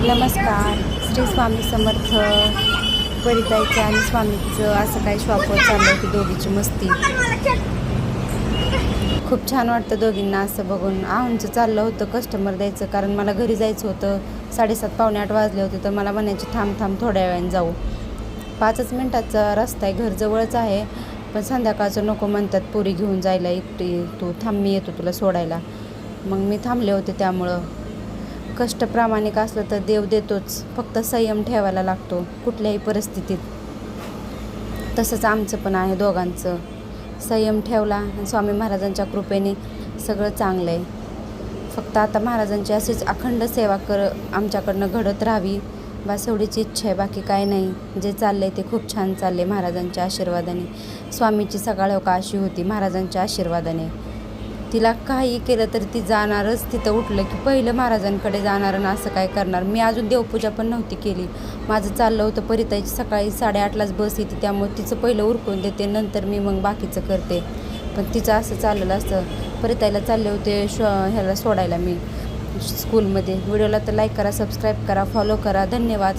नमस्कार. श्री स्वामी समर्थ. परिताईचं आणि स्वामीचं असं काही शॉपवर चाललं होती दोघीची मस्ती. खूप छान वाटतं दोघींना असं बघून. आमचं चाललं होतं कस्टमर द्यायचं, कारण मला घरी जायचं होतं. 7:30 पावणे 8 वाजले होते, तर मला म्हणायचे थांब थांब थोड्या वेळाने जाऊ. 5 मिनिटाचा रस्ता आहे, घर जवळच आहे, पण संध्याकाळचं नको म्हणतात पोरी घेऊन जायला एकटी. तू थांब, मी येतो तुला सोडायला. मग मी थांबले होते. त्यामुळं कष्ट प्रामाणिक असलं तर देव देतोच, फक्त संयम ठेवायला लागतो कुठल्याही परिस्थितीत. तसंच आमचं पण आहे दोघांचं. संयम ठेवला आणि स्वामी महाराजांच्या कृपेने सगळं चांगलं आहे. फक्त आता महाराजांची अशीच अखंड सेवा आमच्याकडनं घडत राहावी, बस एवढीच इच्छा आहे, बाकी काय नाही. जे चाललं आहे ते खूप छान चाललं आहे महाराजांच्या आशीर्वादाने. स्वामीची सकाळ का अशी होती महाराजांच्या आशीर्वादाने. तिला काही केलं तरी ती जाणारच. तिथं उठलं की पहिलं महाराजांकडे जाणार आणि असं काय करणार. मी अजून देवपूजा पण नव्हती केली. माझं चाललं होतं परिताईची सकाळी 8:30लाच बस येते, त्यामुळे तिचं पहिलं उरकून देते, नंतर मी मग बाकीचं करते. पण तिचं असं चाललेलं असतं. परिताईला चालले होते ह्याला सोडायला मी स्कूलमध्ये. व्हिडिओला तर लाईक करा, सबस्क्राईब करा, फॉलो करा. धन्यवाद.